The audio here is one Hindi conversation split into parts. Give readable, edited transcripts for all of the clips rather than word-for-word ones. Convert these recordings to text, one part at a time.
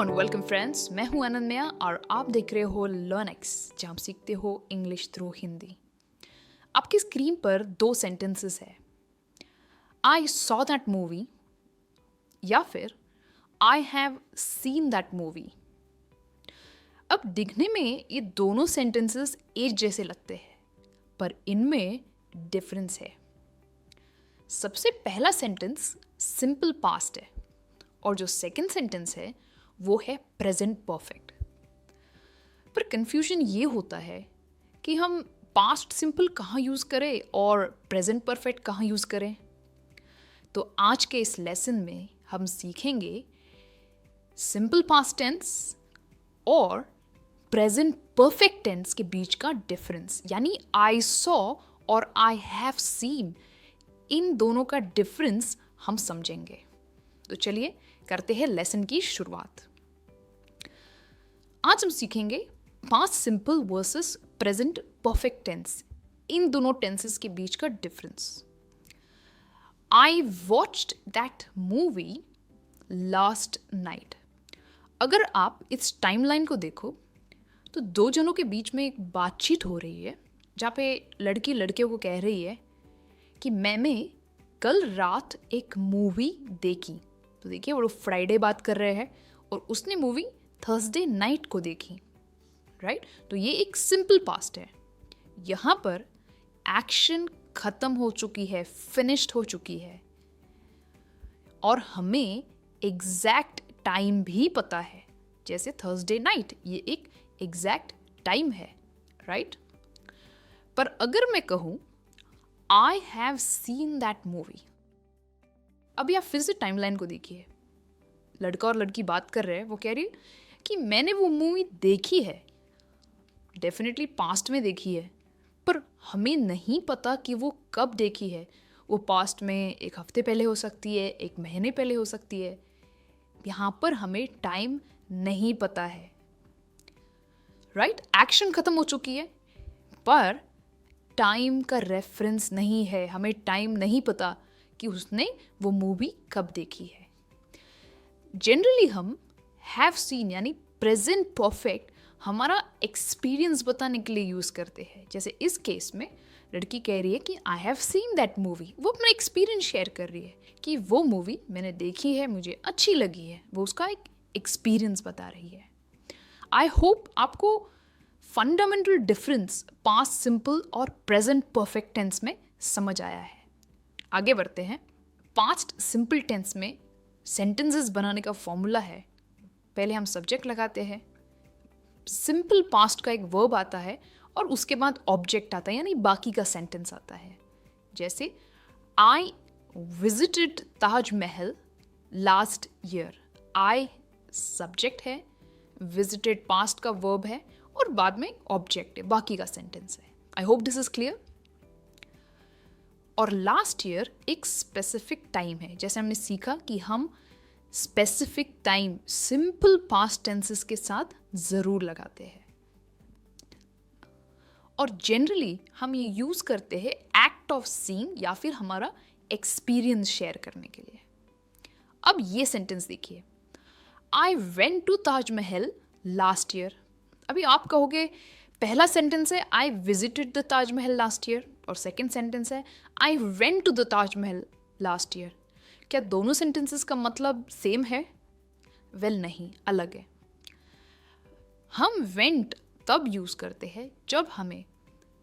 एंड वेलकम फ्रेंड्स, मैं हूं अनन्या और आप देख रहे हो लर्नएक्स, जहां आप सीखते हो इंग्लिश थ्रू हिंदी। आपकी स्क्रीन पर दो सेंटेंसेस है, आई सॉ दैट मूवी या फिर I have seen that movie. अब दिखने में ये दोनों सेंटेंसेस एक जैसे लगते हैं, पर इनमें डिफरेंस है। सबसे पहला सेंटेंस सिंपल पास्ट है और जो सेकंड सेंटेंस है वो है प्रेजेंट परफेक्ट। पर कंफ्यूजन ये होता है कि हम पास्ट सिंपल कहाँ यूज़ करें और प्रेजेंट परफेक्ट कहाँ यूज़ करें। तो आज के इस लेसन में हम सीखेंगे सिंपल पास्ट टेंस और प्रेजेंट परफेक्ट टेंस के बीच का डिफरेंस, यानी आई सॉ और आई हैव सीन, इन दोनों का डिफरेंस हम समझेंगे। तो चलिए करते हैं लेसन की शुरुआत। आज हम सीखेंगे past simple versus present perfect tense, इन दोनों टेंसेस के बीच का difference. I watched that movie last night. अगर आप इस टाइमलाइन को देखो तो दो जनों के बीच में एक बातचीत हो रही है, जहाँ पे लड़की लड़कियों को कह रही है कि मैंने कल रात एक मूवी देखी। तो देखिए, वो फ्राइडे बात कर रहे हैं और उसने मूवी थर्सडे नाइट को देखी, राइट। तो ये एक सिंपल पास्ट है। यहाँ पर एक्शन खत्म हो चुकी है, फिनिश्ड हो चुकी है और हमें एग्जैक्ट टाइम भी पता है, जैसे थर्सडे नाइट ये एक एग्जैक्ट टाइम है, राइट। पर अगर मैं कहूँ I have seen that movie, अभी आप फिर से टाइमलाइन को देखिए। लड़का और लड़की बात कर रहे हैं, वो कह रही है कि मैंने वो मूवी देखी है, डेफिनेटली पास्ट में देखी है, पर हमें नहीं पता कि वो कब देखी है। वो पास्ट में एक हफ्ते पहले हो सकती है, एक महीने पहले हो सकती है। यहाँ पर हमें टाइम नहीं पता है, राइट। एक्शन खत्म हो चुकी है पर टाइम का रेफरेंस नहीं है, हमें टाइम नहीं पता कि उसने वो मूवी कब देखी है। जनरली हम हैव सीन यानी प्रेजेंट परफेक्ट हमारा एक्सपीरियंस बताने के लिए यूज़ करते हैं। जैसे इस केस में लड़की कह रही है कि I have seen that movie, वो अपना एक्सपीरियंस शेयर कर रही है कि वो मूवी मैंने देखी है, मुझे अच्छी लगी है, वो उसका एक एक्सपीरियंस बता रही है। आई होप आपको फंडामेंटल डिफरेंस पास्ट सिंपल और प्रेजेंट परफेक्ट टेंस में समझ आया है। आगे बढ़ते हैं। पास्ट सिंपल टेंस में सेंटेंसेस बनाने का फॉर्मूला है, पहले हम सब्जेक्ट लगाते हैं, सिंपल पास्ट का एक वर्ब आता है और उसके बाद ऑब्जेक्ट आता है, यानी बाकी का सेंटेंस आता है। जैसे I visited Taj Mahal last year, I subject है, विजिटेड पास्ट का वर्ब है और बाद में ऑब्जेक्ट है, बाकी का सेंटेंस है। आई होप दिस इज क्लियर। और लास्ट ईयर एक स्पेसिफिक टाइम है, जैसे हमने सीखा कि हम specific time simple past tenses के साथ ज़रूर लगाते हैं और जनरली हम ये यूज़ करते हैं एक्ट ऑफ सीइंग या फिर हमारा एक्सपीरियंस शेयर करने के लिए। अब ये सेंटेंस देखिए, I went to Taj Mahal last year. अभी आप कहोगे पहला सेंटेंस है I visited the Taj Mahal last year और सेकंड सेंटेंस है I went to the Taj Mahal last year. क्या दोनों सेंटेंसेस का मतलब सेम है? वेल नहीं, अलग है। हम वेंट तब यूज़ करते हैं जब हमें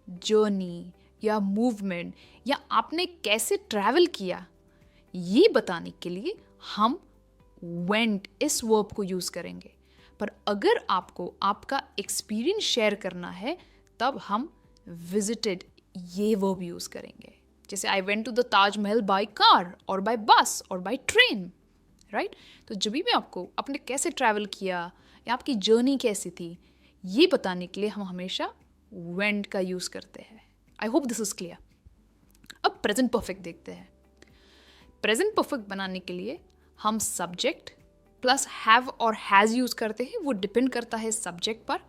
जर्नी या मूवमेंट या आपने कैसे ट्रैवल किया ये बताने के लिए हम वेंट इस वर्ब को यूज़ करेंगे। पर अगर आपको आपका एक्सपीरियंस शेयर करना है तब हम विजिटेड ये वर्ब यूज़ करेंगे। जैसे I went to the Taj Mahal by car और बाय बस और बाय ट्रेन, राइट। तो जब भी आपको आपने कैसे ट्रैवल किया या आपकी जर्नी कैसी थी ये बताने के लिए हम हमेशा वेंट का यूज़ करते हैं। आई होप दिस इज क्लियर। अब प्रेजेंट परफेक्ट देखते हैं। प्रेजेंट परफेक्ट बनाने के लिए हम सब्जेक्ट प्लस हैव और हैज़ यूज़ करते हैं, वो डिपेंड करता है सब्जेक्ट पर।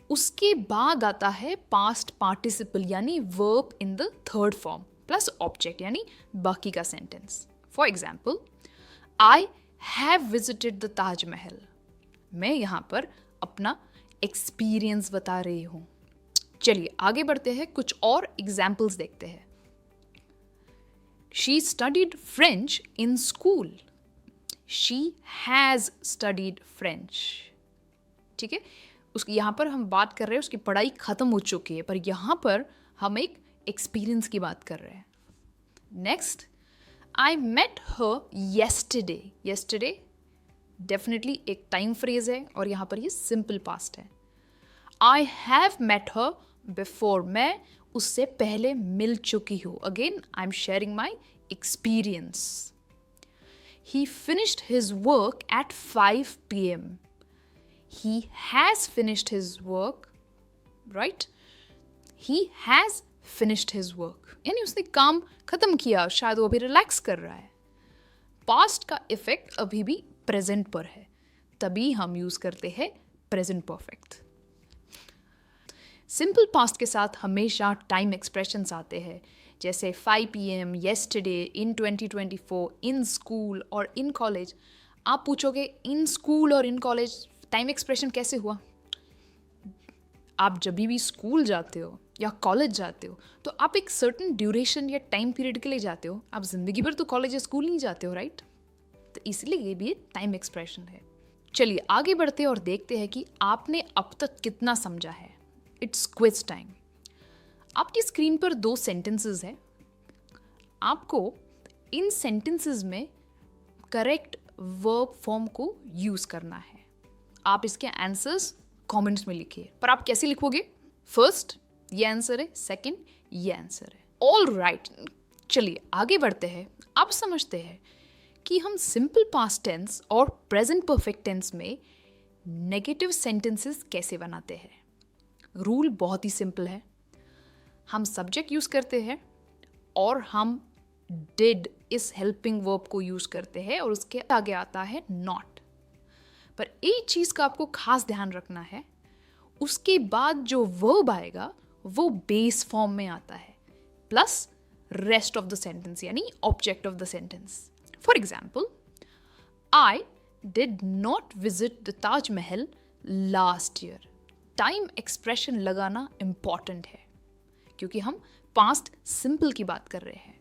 उसके बाद आता है पास्ट पार्टिसिपल यानी verb in the third form plus object यानी बाकी का sentence. For example, I have visited the Taj Mahal. मैं यहाँ पर अपना एक्सपीरियंस बता रही हूँ। चलिए आगे बढ़ते हैं, कुछ और एग्जाम्पल्स देखते हैं। She studied French in school. She has studied French. ठीक है, उसकी यहाँ पर हम बात कर रहे हैं उसकी पढ़ाई खत्म हो चुकी है, पर यहाँ पर हम एक एक्सपीरियंस की बात कर रहे हैं। Next, I met her yesterday. Yesterday definitely एक टाइम फ्रेज है और यहाँ पर ये सिंपल पास्ट है। I have met her before. मैं उससे पहले मिल चुकी हूँ। Again I am sharing my experience. He finished his work at 5 p.m. He has finished his work, right? He has finished his work. यानी उसने काम खत्म किया, शायद वो अभी रिलैक्स कर रहा है। पास्ट का इफेक्ट अभी भी प्रेजेंट पर है, तभी हम यूज करते हैं प्रेजेंट परफेक्ट। सिंपल पास्ट के साथ हमेशा टाइम एक्सप्रेशंस आते हैं, जैसे 5 PM, yesterday, in 2024, in school और इन कॉलेज। आप पूछोगे इन स्कूल और इन कॉलेज टाइम एक्सप्रेशन कैसे हुआ? आप जब भी स्कूल जाते हो या कॉलेज जाते हो तो आप एक सर्टेन ड्यूरेशन या टाइम पीरियड के लिए जाते हो। आप जिंदगी भर तो कॉलेज या स्कूल नहीं जाते हो, राइट? तो इसलिए ये भी एक टाइम एक्सप्रेशन है। चलिए आगे बढ़ते हैं और देखते हैं कि आपने अब तक कितना समझा है। It's quiz time. आपकी स्क्रीन पर 2 सेंटेंसेस है। आपको इन सेंटेंसेस में करेक्ट वर्ब फॉर्म को यूज करना है। आप इसके आंसर्स कमेंट्स में लिखिए, पर आप कैसे लिखोगे? फर्स्ट ये आंसर है, सेकंड ये आंसर है। ऑल राइट, चलिए आगे बढ़ते हैं। अब समझते हैं कि हम सिंपल पास्ट टेंस और प्रेजेंट परफेक्ट टेंस में नेगेटिव सेंटेंसेस कैसे बनाते हैं। रूल बहुत ही सिंपल है। हम सब्जेक्ट यूज करते हैं और हम डिड इस हेल्पिंग वर्ब को यूज करते हैं और उसके आगे आता है नॉट। पर एक चीज का आपको खास ध्यान रखना है, उसके बाद जो वर्ब आएगा वो बेस फॉर्म में आता है plus rest of the sentence, यानी object of the sentence. For example, I did not visit the Taj Mahal last year. Time expression लगाना इंपॉर्टेंट है क्योंकि हम पास्ट सिंपल की बात कर रहे हैं,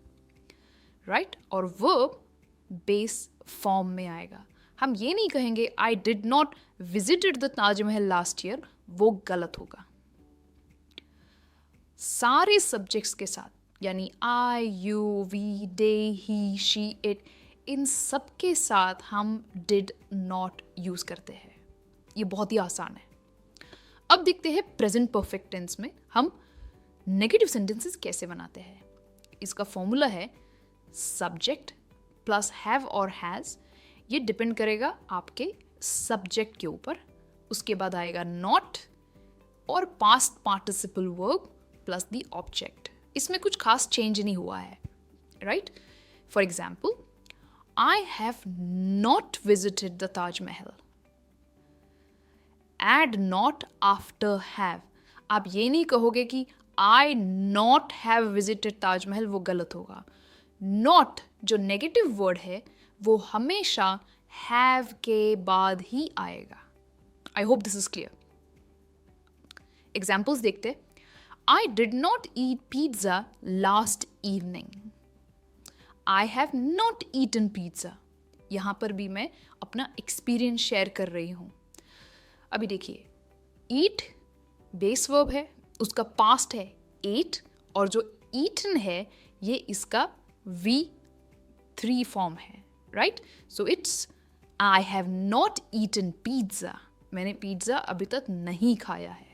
राइट? और वर्ब बेस फॉर्म में आएगा। हम ये नहीं कहेंगे I did not visited the Taj Mahal last year, वो गलत होगा। सारे सब्जेक्ट्स के साथ, यानी I, you, we, they, he, she, it, इन सब के साथ हम डिड नॉट यूज करते हैं। ये बहुत ही आसान है। अब देखते हैं प्रेजेंट परफेक्ट टेंस में हम नेगेटिव सेंटेंसेस कैसे बनाते हैं। इसका फॉर्मूला है सब्जेक्ट प्लस हैव और हैज। ये डिपेंड करेगा आपके सब्जेक्ट के ऊपर। उसके बाद आएगा नॉट और past participle verb plus the object. इसमें कुछ खास चेंज नहीं हुआ है, right? For example, I have not visited the Taj Mahal. Add not after have. आप ये नहीं कहोगे कि I not have visited Taj Mahal, वो गलत होगा। नॉट जो नेगेटिव वर्ड है वो हमेशा हैव के बाद ही आएगा। I hope this is clear. Examples देखते। I did not eat pizza last evening. I have not eaten pizza. यहां पर भी मैं अपना एक्सपीरियंस शेयर कर रही हूं। अभी देखिए, ईट बेस वर्ब है, उसका पास्ट है एट, और जो ईटन है ये इसका V3 फॉर्म है, right? So it's I have not eaten pizza. मैंने पिज्जा अभी तक नहीं खाया है।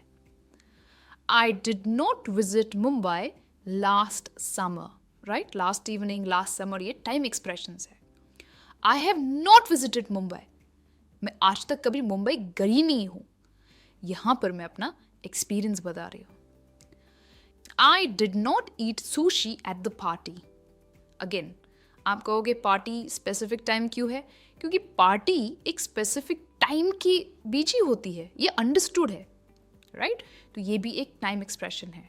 I did not visit Mumbai last summer, right? Last evening, last summer, ये टाइम एक्सप्रेशंस है। I have not visited Mumbai. मैं आज तक कभी मुंबई गई नहीं हूं। यहां पर मैं अपना एक्सपीरियंस बता रही हूं। आई did not eat sushi at the party. Again आप कहोगे पार्टी स्पेसिफिक टाइम क्यों है? क्योंकि पार्टी एक स्पेसिफिक टाइम के बीच ही होती है, ये अंडरस्टूड है, राइट? तो ये भी एक टाइम एक्सप्रेशन है।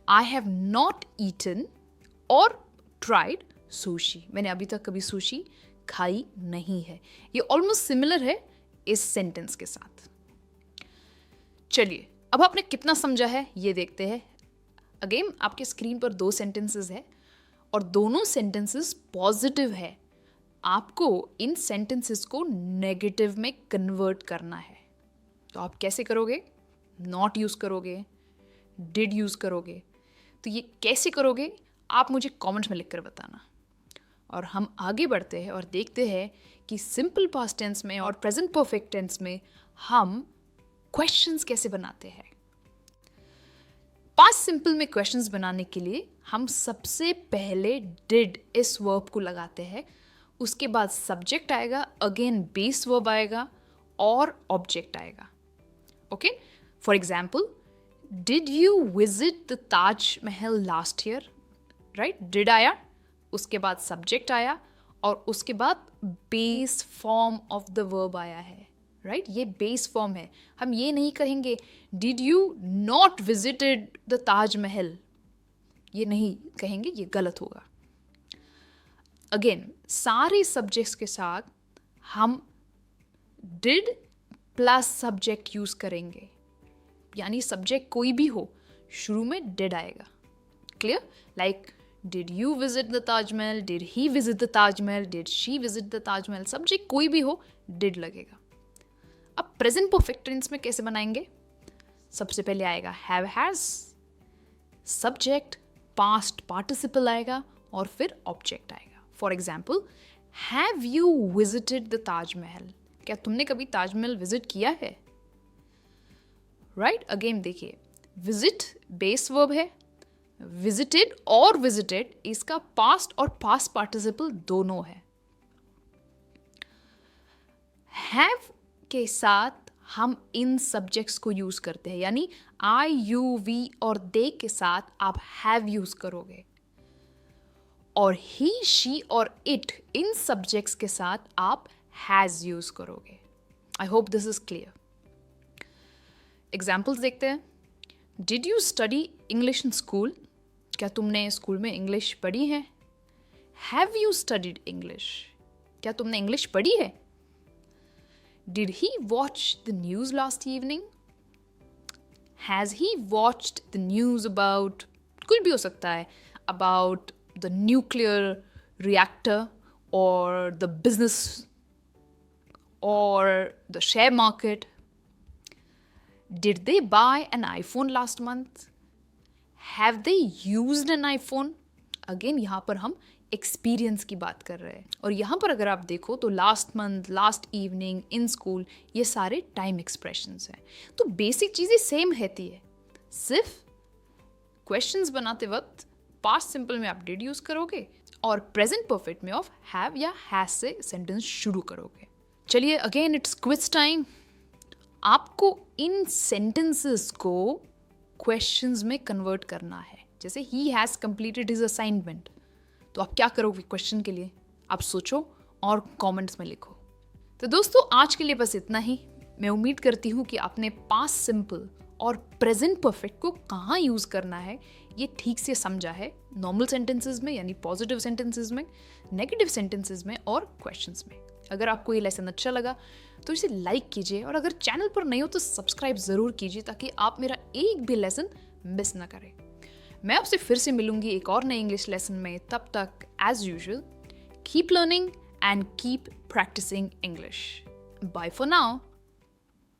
आई हैव नॉट ईटन और ट्राइड सुशी। मैंने अभी तक कभी सुशी खाई नहीं है। ये ऑलमोस्ट सिमिलर है इस सेंटेंस के साथ। चलिए, अब आपने कितना समझा है ये देखते हैं। अगेन आपके स्क्रीन पर 2 सेंटेंसेस है और दोनों सेंटेंसेस पॉजिटिव है। आपको इन सेंटेंसेस को नेगेटिव में कन्वर्ट करना है। तो आप कैसे करोगे? नॉट यूज़ करोगे, डिड यूज़ करोगे। तो ये कैसे करोगे आप मुझे कमेंट्स में लिखकर बताना। और हम आगे बढ़ते हैं और देखते हैं कि सिंपल पास्ट टेंस में और प्रेजेंट परफेक्ट टेंस में हम क्वेश्चंस कैसे बनाते हैं। पास्ट सिंपल में क्वेश्चंस बनाने के लिए हम सबसे पहले डिड इस वर्ब को लगाते हैं, उसके बाद सब्जेक्ट आएगा, अगेन बेस वर्ब आएगा और ऑब्जेक्ट आएगा। Okay, for example, did you visit the Taj Mahal last year? Right, did आया, उसके बाद सब्जेक्ट आया और उसके बाद base form of the verb आया है। राइट, ये बेस फॉर्म है। हम ये नहीं कहेंगे did you not visited the Taj Mahal, ये नहीं कहेंगे, ये गलत होगा। अगेन सारे सब्जेक्ट्स के साथ हम डिड प्लस सब्जेक्ट यूज करेंगे, यानी सब्जेक्ट कोई भी हो शुरू में डिड आएगा। Clear? Like did you visit the Taj Mahal, did he visit the Taj Mahal, did she visit the Taj Mahal, subject कोई भी हो डिड लगेगा। अब प्रेजेंट परफेक्ट टेंस में कैसे बनाएंगे? सबसे पहले आएगा have has, subject, past participle आएगा और फिर ऑब्जेक्ट आएगा। For example, have you visited the Taj Mahal? क्या तुमने कभी ताजमहल विजिट किया है? राइट, अगेन देखिए, विजिट बेस वर्ब है, विजिटेड और विजिटेड इसका पास्ट और पास्ट पार्टिसिपल दोनों है। हैव के साथ हम इन सब्जेक्ट्स को यूज करते हैं, यानी आई, यू, वी और दे के साथ आप हैव यूज करोगे, और ही, शी और इट इन सब्जेक्ट्स के साथ आप हैज यूज करोगे। आई hope this is clear. Examples देखते हैं। Did you study English in school? क्या तुमने स्कूल में इंग्लिश पढ़ी है? Have you studied English? क्या तुमने इंग्लिश पढ़ी है? Did he watch the news last evening? Has he watched the news about, कुछ भी हो सकता है, about the nuclear reactor or the business or the share market? Did they buy an iPhone last month? Have they used an iPhone? Again यहाँ पर हम एक्सपीरियंस की बात कर रहे हैं, और यहाँ पर अगर आप देखो तो last month, last evening, in school, ये सारे टाइम एक्सप्रेशंस हैं। तो बेसिक चीज़ें सेम रहती है, सिर्फ क्वेश्चंस बनाते वक्त पास्ट सिंपल में आप डिड यूज़ करोगे और प्रेजेंट परफेक्ट में ऑफ हैव या हैज से सेंटेंस शुरू करोगे। चलिए, अगेन इट्स क्विज टाइम। आपको इन सेंटेंसेस को क्वेश्चंस में कन्वर्ट करना है। जैसे he has completed his assignment, तो आप क्या करोगे क्वेश्चन के लिए? आप सोचो और कमेंट्स में लिखो। तो दोस्तों, आज के लिए बस इतना ही। मैं उम्मीद करती हूँ कि आपने पास्ट सिंपल और प्रेजेंट परफेक्ट को कहाँ यूज़ करना है ये ठीक से समझा है, नॉर्मल सेंटेंसेस में यानी पॉजिटिव सेंटेंसेस में, नेगेटिव सेंटेंसेस में और क्वेश्चंस में। अगर आपको ये लेसन अच्छा लगा तो इसे लाइक कीजिए, और अगर चैनल पर नहीं हो तो सब्सक्राइब ज़रूर कीजिए ताकि आप मेरा एक भी लेसन मिस ना करें। मैं आपसे फिर से मिलूंगी एक और नए इंग्लिश लेसन में। तब तक as usual, keep learning and keep practising English. Bye for now.